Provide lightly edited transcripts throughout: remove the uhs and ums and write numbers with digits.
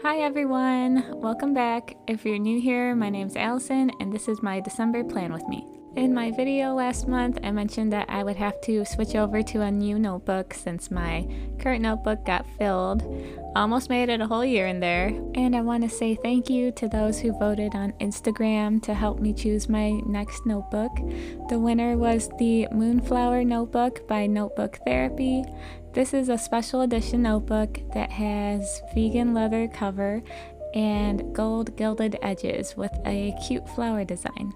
Hi everyone, welcome back. If you're new here, my name's Allison and this is my December plan with me. In my video last month, I mentioned that I would have to switch over to a new notebook since my current notebook got filled. Almost made it a whole year in there. And I want to say thank you to those who voted on Instagram to help me choose my next notebook. The winner was the Moonflower Notebook by Notebook Therapy. This is a special edition notebook that has vegan leather cover and gold gilded edges with a cute flower design.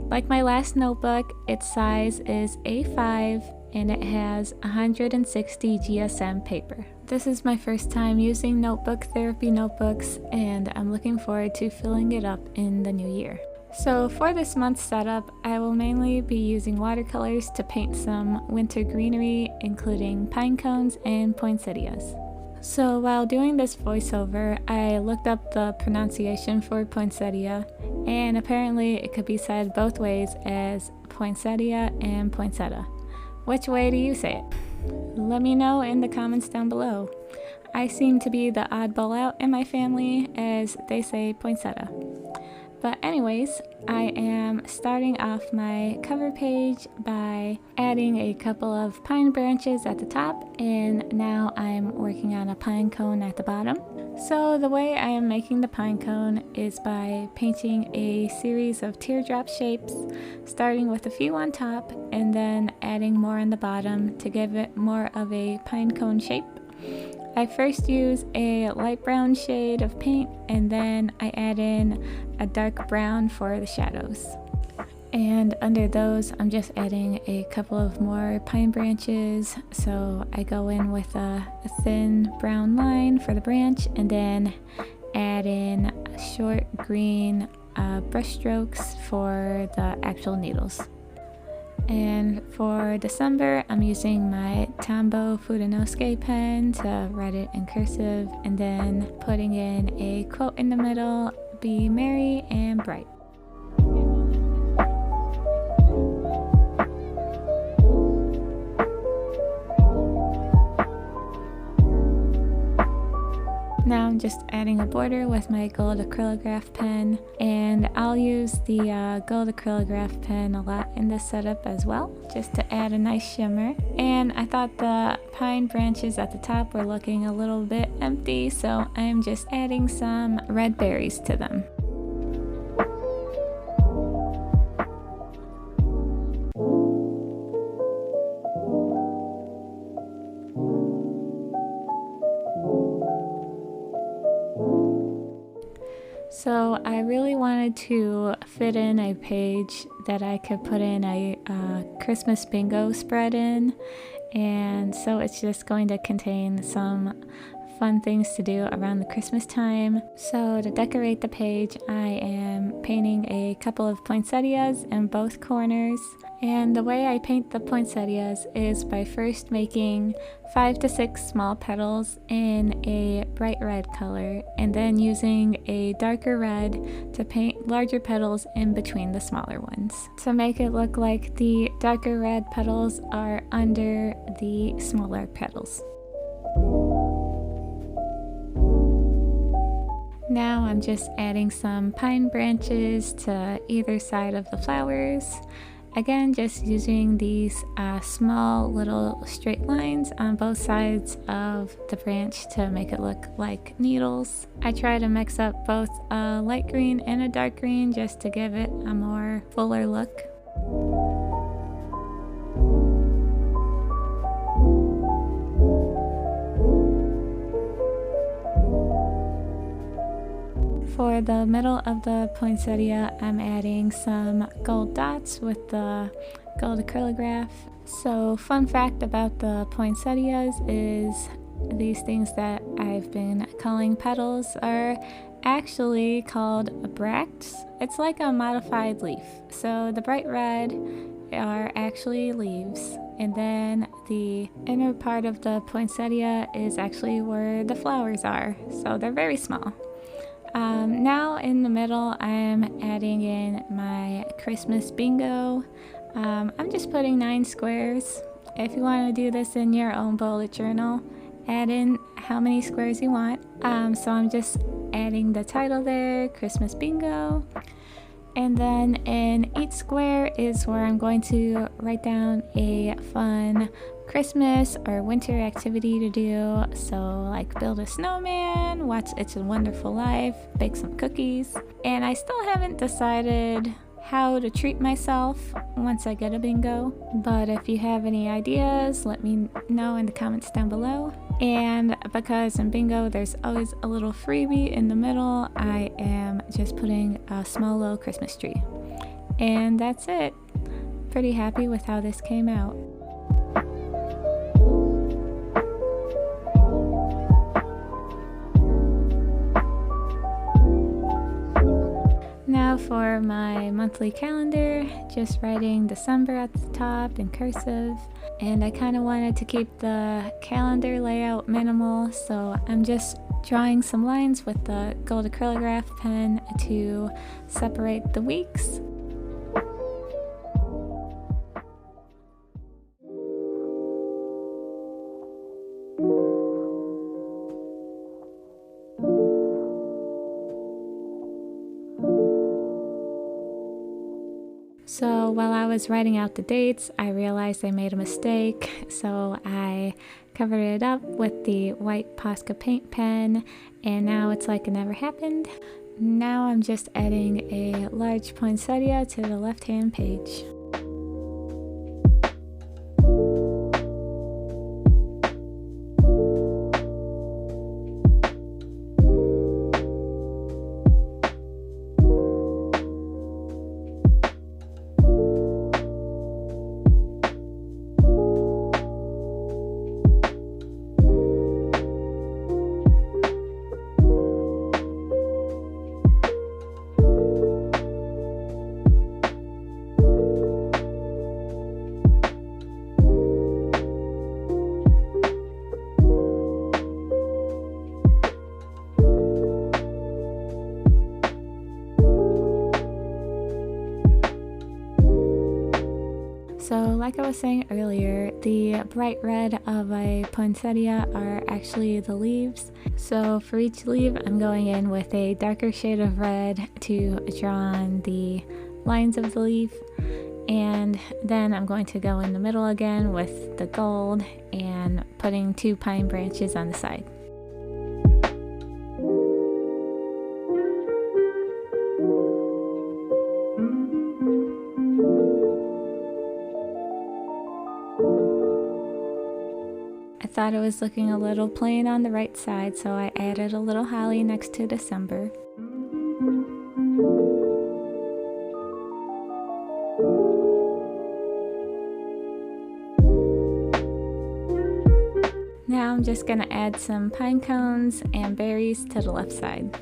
Like my last notebook, its size is A5 and it has 160 GSM paper. This is my first time using Notebook Therapy notebooks and I'm looking forward to filling it up in the new year. So for this month's setup, I will mainly be using watercolors to paint some winter greenery, including pine cones and poinsettias. So while doing this voiceover, I looked up the pronunciation for poinsettia, and apparently it could be said both ways as poinsettia and poinsettia. Which way do you say it? Let me know in the comments down below. I seem to be the oddball out in my family as they say poinsettia. But anyways, I am starting off my cover page by adding a couple of pine branches at the top, and now I'm working on a pine cone at the bottom. So the way I am making the pine cone is by painting a series of teardrop shapes, starting with a few on top and then adding more on the bottom to give it more of a pine cone shape. I first use a light brown shade of paint and then I add in a dark brown for the shadows. And under those, I'm just adding a couple of more pine branches. So I go in with a thin brown line for the branch and then add in short green brush strokes for the actual needles. And for December, I'm using my Tombow Fudenosuke pen to write it in cursive and then putting in a quote in the middle, "Be merry and bright." Now I'm just adding a border with my gold acrylograph pen, and I'll use the gold acrylograph pen a lot in this setup as well, just to add a nice shimmer. And I thought the pine branches at the top were looking a little bit empty, so I'm just adding some red berries to them. So I really wanted to fit in a page that I could put in a Christmas bingo spread in, and so it's just going to contain some fun things to do around the Christmas time. So to decorate the page, I am painting a couple of poinsettias in both corners. And the way I paint the poinsettias is by first making 5 to 6 small petals in a bright red color and then using a darker red to paint larger petals in between the smaller ones to make it look like the darker red petals are under the smaller petals. Now I'm just adding some pine branches to either side of the flowers. Again, just using these small little straight lines on both sides of the branch to make it look like needles. I try to mix up both a light green and a dark green just to give it a more fuller look. For the middle of the poinsettia, I'm adding some gold dots with the gold acrylograph. So fun fact about the poinsettias is these things that I've been calling petals are actually called bracts. It's like a modified leaf. So the bright red are actually leaves, and then the inner part of the poinsettia is actually where the flowers are. So they're very small. Now in the middle, I'm adding in my Christmas bingo. I'm just putting 9 squares. If you want to do this in your own bullet journal, add in how many squares you want. So I'm just adding the title there, Christmas bingo. And then in each square is where I'm going to write down a fun Christmas or winter activity to do. So like build a snowman, watch It's a Wonderful Life, bake some cookies. And I still haven't decided how to treat myself once I get a bingo, but if you have any ideas, let me know in the comments down below. And because in bingo there's always a little freebie in the middle, I am just putting a small little Christmas tree. And that's it. Pretty happy with how this came out. Now for my monthly calendar, just writing December at the top in cursive. And I kind of wanted to keep the calendar layout minimal, so I'm just drawing some lines with the gold acrylograph pen to separate the weeks. So while I was writing out the dates, I realized I made a mistake, so I covered it up with the white Posca paint pen, and now it's like it never happened. Now I'm just adding a large poinsettia to the left-hand page. So like I was saying earlier, the bright red of a poinsettia are actually the leaves. So for each leaf, I'm going in with a darker shade of red to draw on the lines of the leaf. And then I'm going to go in the middle again with the gold and putting 2 pine branches on the side. I thought it was looking a little plain on the right side, so I added a little holly next to December. Now I'm just going to add some pine cones and berries to the left side.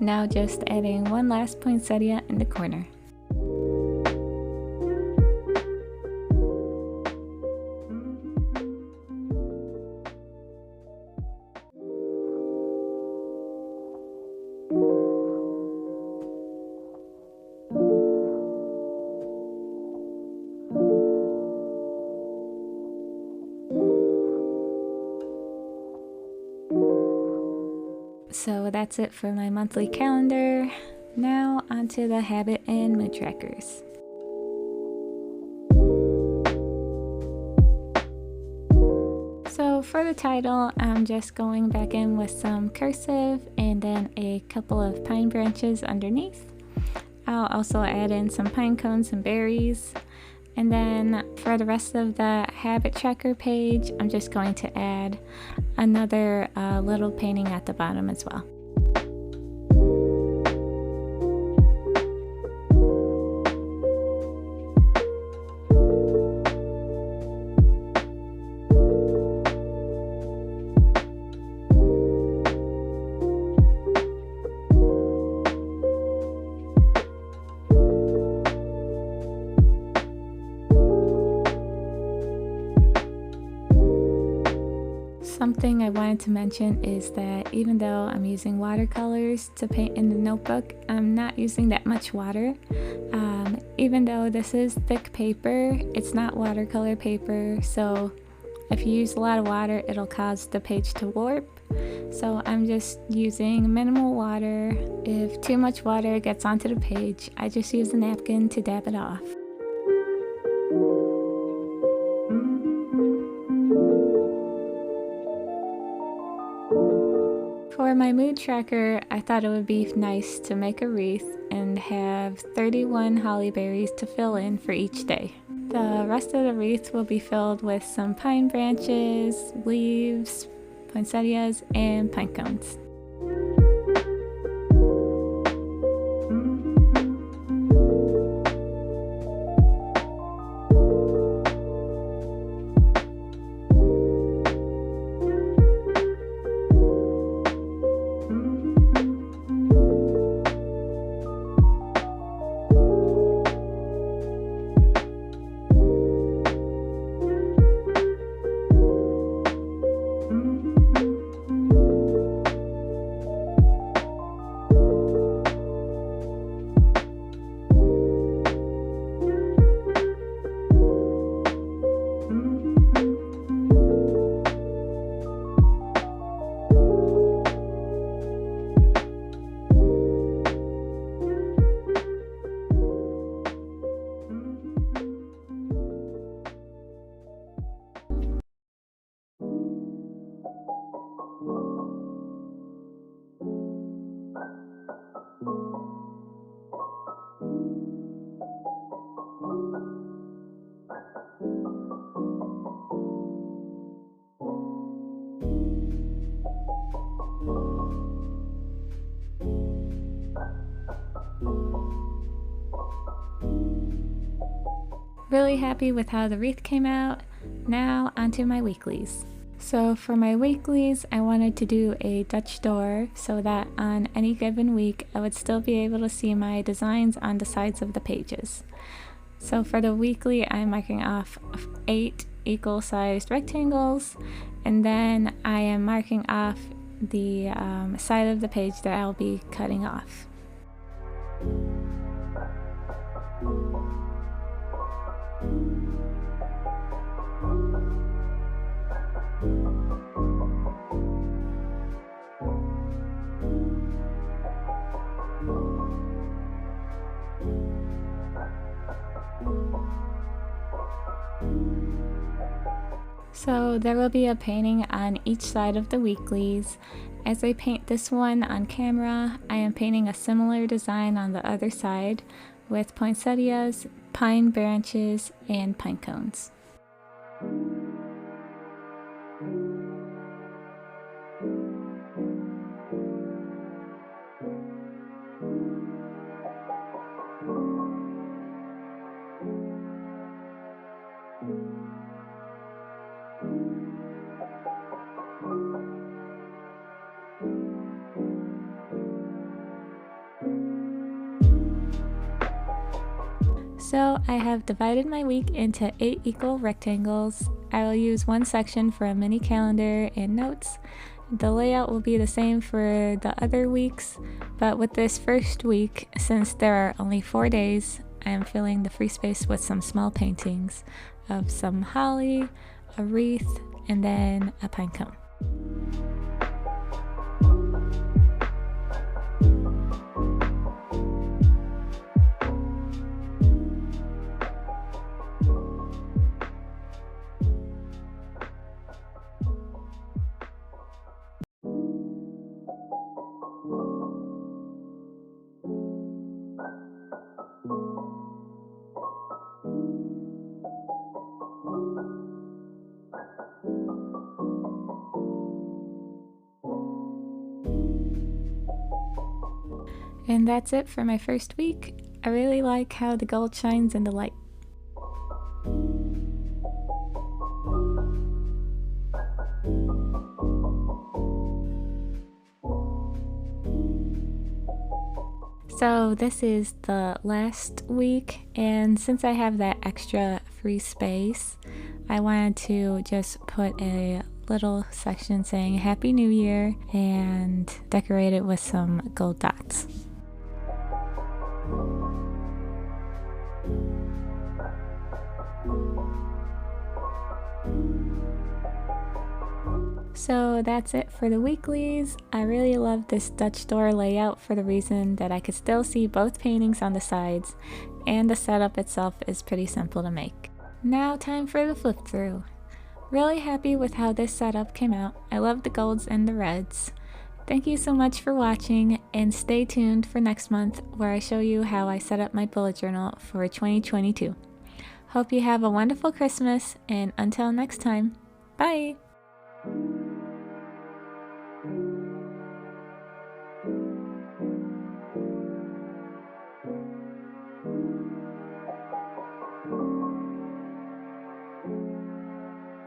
Now just adding one last poinsettia in the corner. So that's it for my monthly calendar. Now onto the habit and mood trackers. for the title, I'm just going back in with some cursive and then a couple of pine branches underneath. I'll also add in some pine cones and berries. And then for the rest of the habit tracker page, I'm just going to add another little painting at the bottom as well. Something I wanted to mention is that even though I'm using watercolors to paint in the notebook, I'm not using that much water. Even though this is thick paper, it's not watercolor paper, so if you use a lot of water, it'll cause the page to warp. So I'm just using minimal water. If too much water gets onto the page, I just use a napkin to dab it off. For my mood tracker, I thought it would be nice to make a wreath and have 31 holly berries to fill in for each day. The rest of the wreath will be filled with some pine branches, leaves, poinsettias, and pine cones. Really happy with how the wreath came out. Now onto my weeklies. So for my weeklies, I wanted to do a Dutch door so that on any given week I would still be able to see my designs on the sides of the pages. So for the weekly, I'm marking off 8 equal-sized rectangles, and then I am marking off the side of the page that I'll be cutting off. So there will be a painting on each side of the weeklies. As I paint this one on camera, I am painting a similar design on the other side with poinsettias, pine branches, and pine cones. So I have divided my week into 8 equal rectangles. I will use one section for a mini calendar and notes. The layout will be the same for the other weeks, but with this first week, since there are only 4 days, I am filling the free space with some small paintings of some holly, a wreath, and then a pine cone. And that's it for my first week. I really like how the gold shines in the light. So this is the last week, and since I have that extra free space, I wanted to just put a little section saying Happy New Year and decorate it with some gold dots. So that's it for the weeklies. I really love this Dutch door layout for the reason that I could still see both paintings on the sides, and the setup itself is pretty simple to make. Now time for the flip through. Really happy with how this setup came out. I love the golds and the reds. Thank you so much for watching, and stay tuned for next month where I show you how I set up my bullet journal for 2022. Hope you have a wonderful Christmas, and until next time, bye!